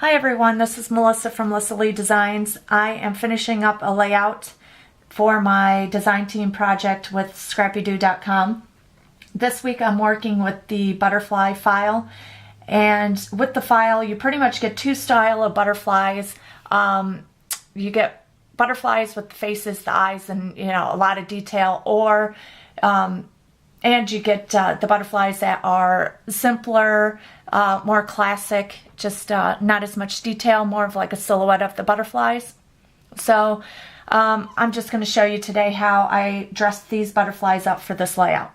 Hi everyone, this is Melissa from Leighe Designs. I am finishing up a layout for my design team project with scrappydoo.com. This week I'm working with the butterfly file, and with the file you pretty much get two style of butterflies. You get butterflies with the faces, the eyes, and a lot of detail, or and you get the butterflies that are simpler, more classic, just not as much detail, more of like a silhouette of the butterflies. So I'm just going to show you today how I dressed these butterflies up for this layout.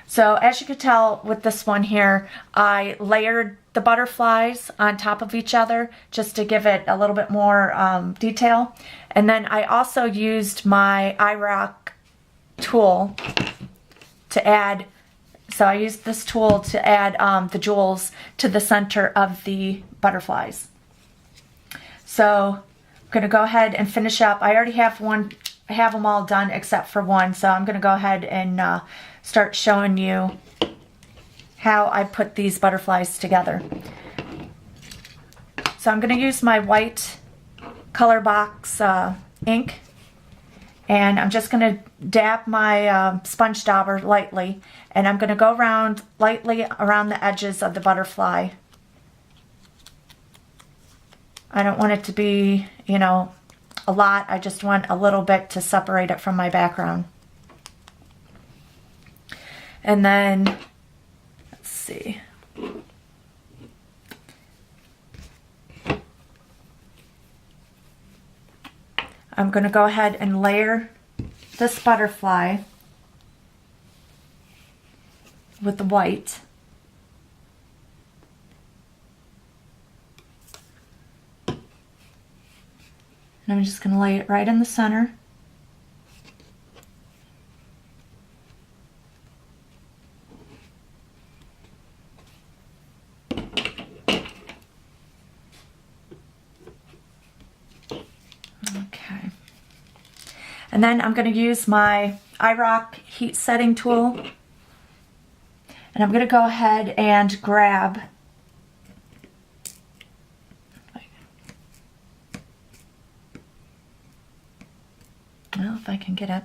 So as you can tell with this one here, I layered the butterflies on top of each other just to give it a little bit more detail. And then I also used my iRock tool to add, so I used this tool to add the jewels to the center of the butterflies. So I'm going to go ahead and finish up. I already have them all done except for one, so I'm going to go ahead and start showing you how I put these butterflies together. So I'm going to use my white color box ink, and I'm just going to dab my sponge dauber lightly, and I'm going to go around lightly around the edges of the butterfly. I don't want it to be, a lot. I just want a little bit to separate it from my background. And then, let's see. I'm going to go ahead and layer this butterfly with the white. And I'm just going to lay it right in the center. Okay. And then I'm going to use my iRock heat setting tool, and I'm going to go ahead and grab if I can get it.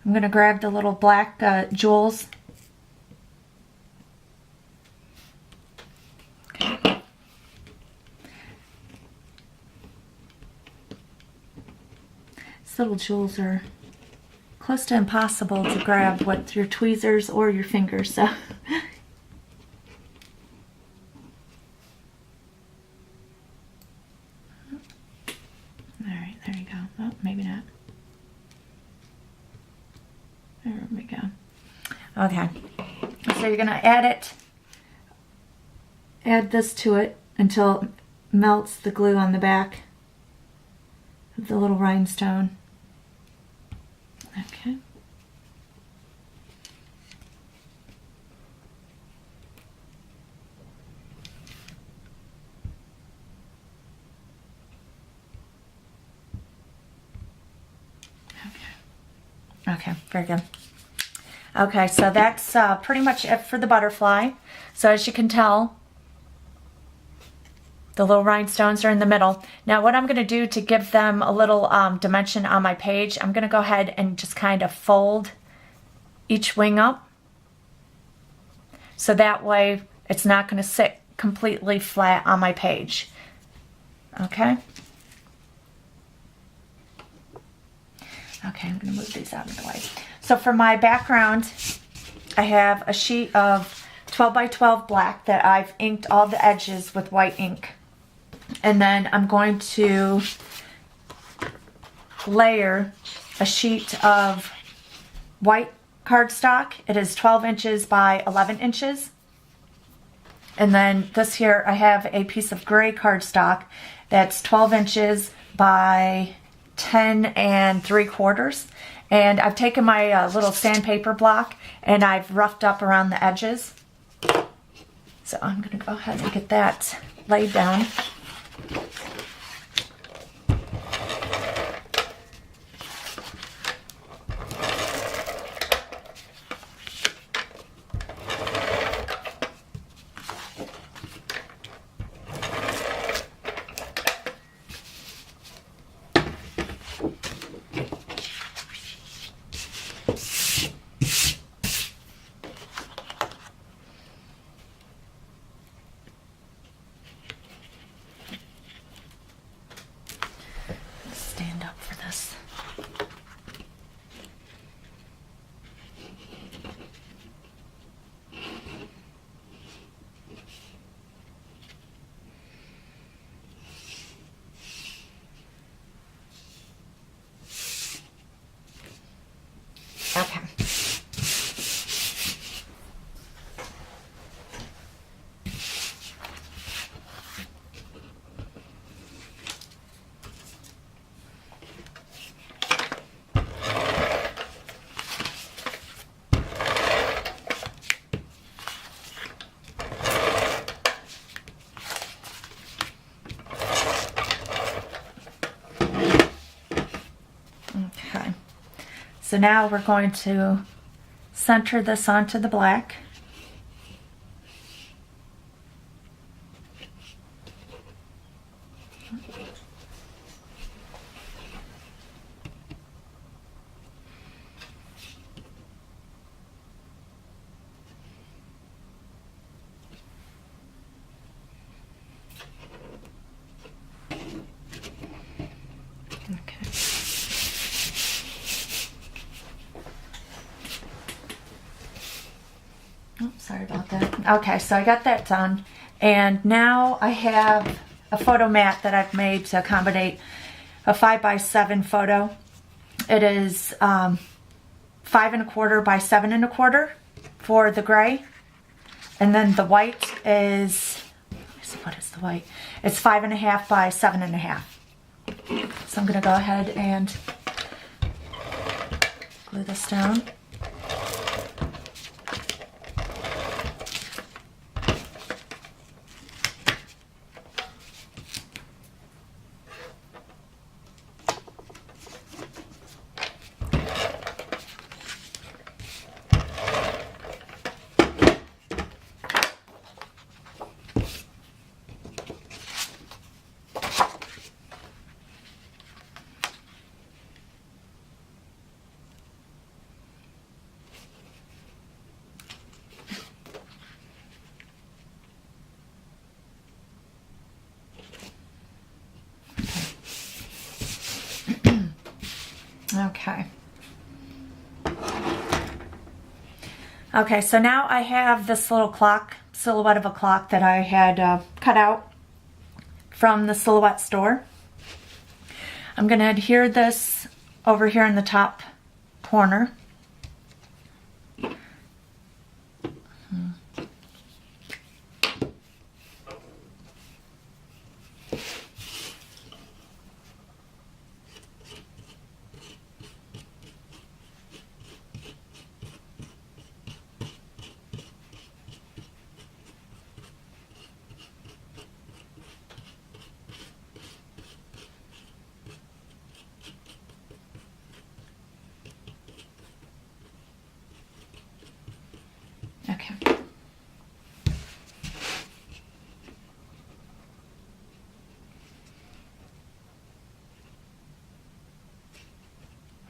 I'm going to grab the little black jewels. Okay. These little jewels are close to impossible to grab with your tweezers or your fingers, so Alright, there you go. Oh, maybe not. There we go. Okay. So you're going to add this to it until it melts the glue on the back of the little rhinestone. Okay. Okay, very good. Okay, so that's pretty much it for the butterfly. So as you can tell, the little rhinestones are in the middle. Now what I'm going to do to give them a little dimension on my page, I'm going to go ahead and just kind of fold each wing up. So that way it's not going to sit completely flat on my page. Okay? Okay, I'm going to move these out of the way. So for my background, I have a sheet of 12 by 12 black that I've inked all the edges with white ink. And then I'm going to layer a sheet of white cardstock. It is 12 inches by 11 inches. And then this here, I have a piece of gray cardstock that's 12 inches by 10 3/4, and I've taken my little sandpaper block and I've roughed up around the edges. So I'm going to go ahead and get that laid down. so now we're going to center this onto the black. Sorry about that. Okay, so I got that done. And now I have a photo mat that I've made to accommodate a 5x7 photo. It is 5 1/4 by 7 1/4 for the gray. And then the white is, what is the white? It's 5 1/2 by 7 1/2. So I'm going to go ahead and glue this down. Okay. Okay, so now I have this little clock, silhouette of a clock that I had cut out from the Silhouette store. I'm going to adhere this over here in the top corner. Okay.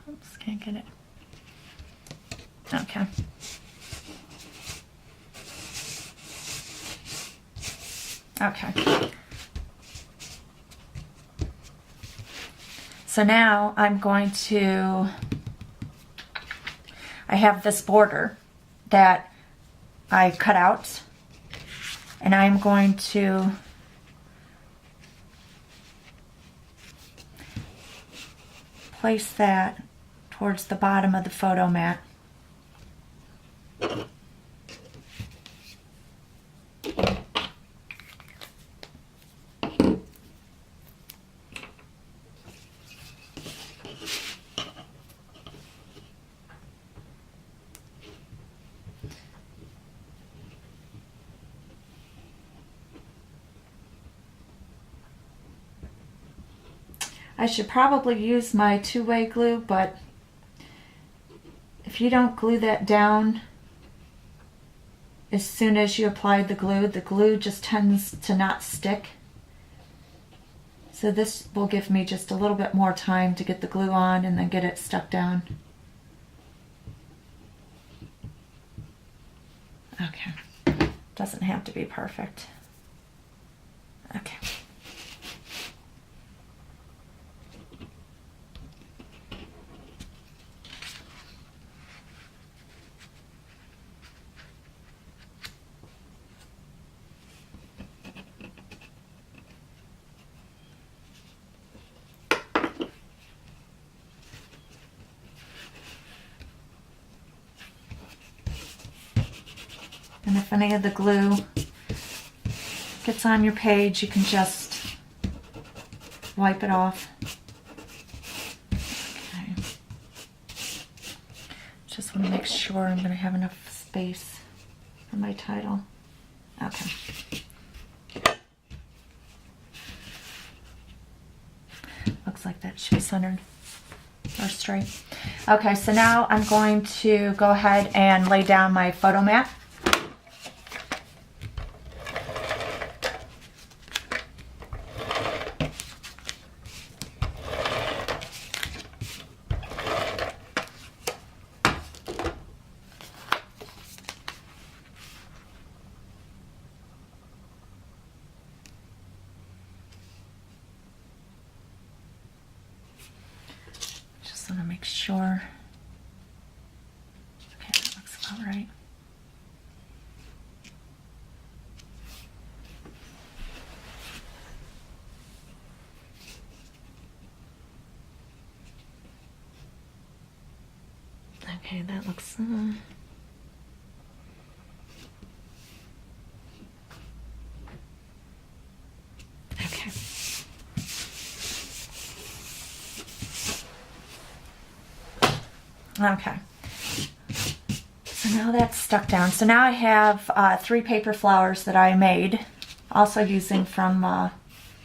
Oops, can't get it. Okay. Okay. So now I'm going to, I have this border that I cut out, and I'm going to place that towards the bottom of the photo mat. I should probably use my two-way glue, but if you don't glue that down as soon as you apply the glue just tends to not stick. So this will give me just a little bit more time to get the glue on and then get it stuck down. Okay, doesn't have to be perfect. Okay. And if any of the glue gets on your page, you can just wipe it off. Okay. Just want to make sure I'm going to have enough space for my title. Okay. Looks like that should be centered. or straight. Okay, so now I'm going to go ahead and lay down my photo mat. Just want to make sure. Okay, that looks about right. Okay, that looks... Okay. Okay. So now that's stuck down. So now I have 3 paper flowers that I made, also using from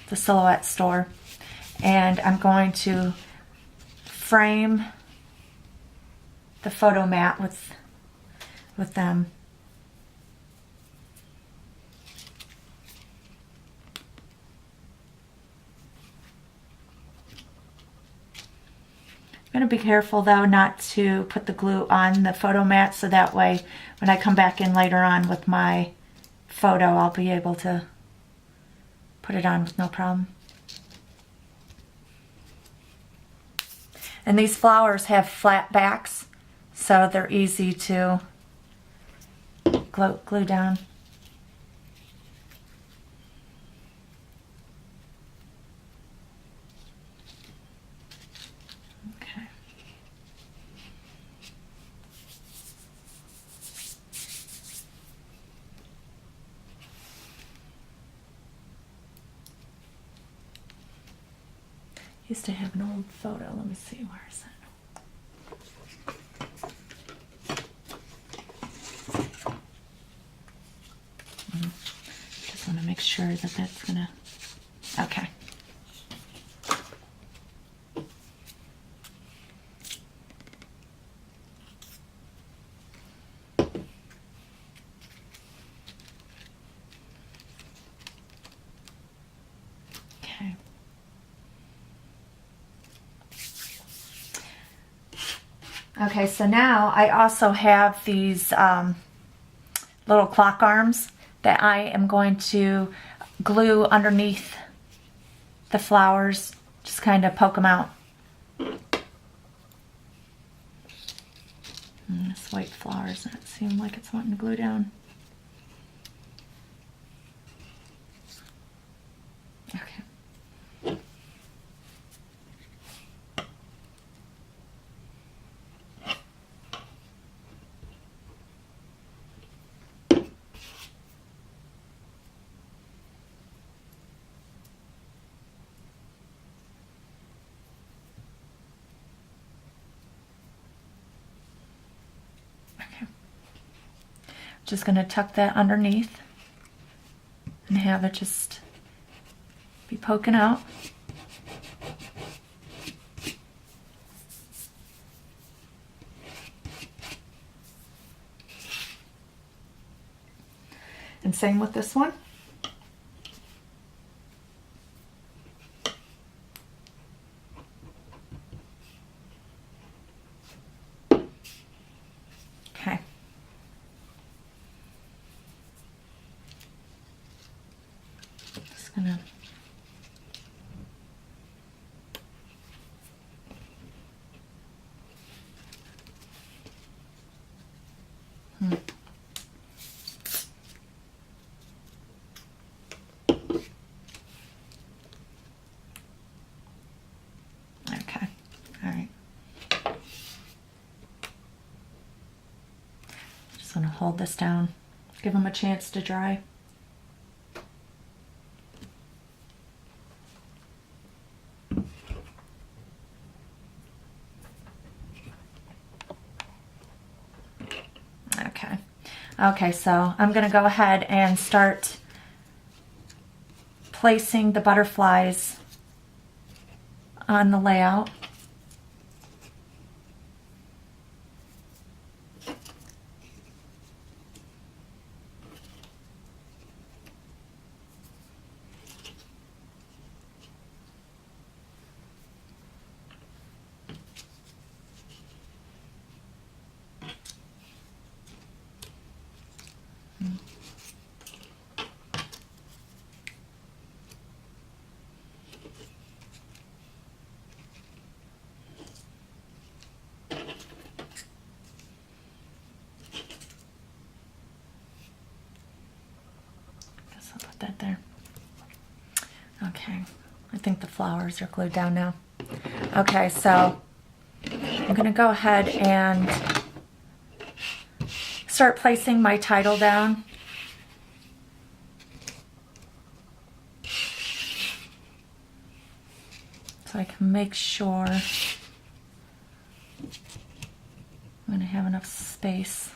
the Silhouette store. And I'm going to frame the photo mat with them. I'm going to be careful though not to put the glue on the photo mat, so that way when I come back in later on with my photo, I'll be able to put it on with no problem. And these flowers have flat backs, so they're easy to glue down. Okay. Used to have an old photo. Let me see, where is it? Just want to make sure that that's gonna... Okay. Okay. Okay, so now I also have these little clock arms that I am going to glue underneath the flowers, just kind of poke them out. And this white flower doesn't seem like it's wanting to glue down. Okay. Just going to tuck that underneath and have it just be poking out. And same with this one. Okay. Just gonna Okay. All right. Just want to hold this down, give them a chance to dry. Okay, so I'm going to go ahead and start placing the butterflies on the layout. Okay, I think the flowers are glued down now. Okay, so I'm going to go ahead and start placing my title down. So I can make sure I'm going to have enough space.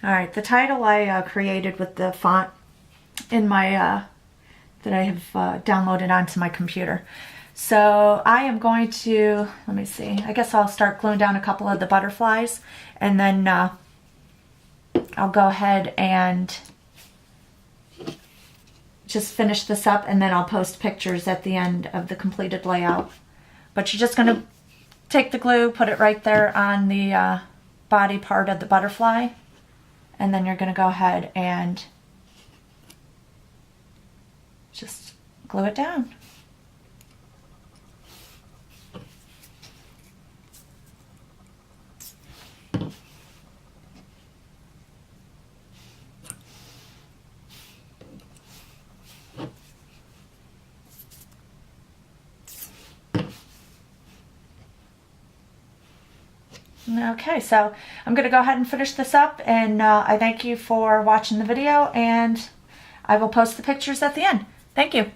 All right, the title I created with the font in my that I have downloaded onto my computer. So I am going to, let me see, I guess I'll start gluing down a couple of the butterflies, and then I'll go ahead and just finish this up, and then I'll post pictures at the end of the completed layout. But you're just going to take the glue, put it right there on the body part of the butterfly, and then you're going to go ahead and just glue it down. Okay, so I'm going to go ahead and finish this up, and I thank you for watching the video, and I will post the pictures at the end. Thank you.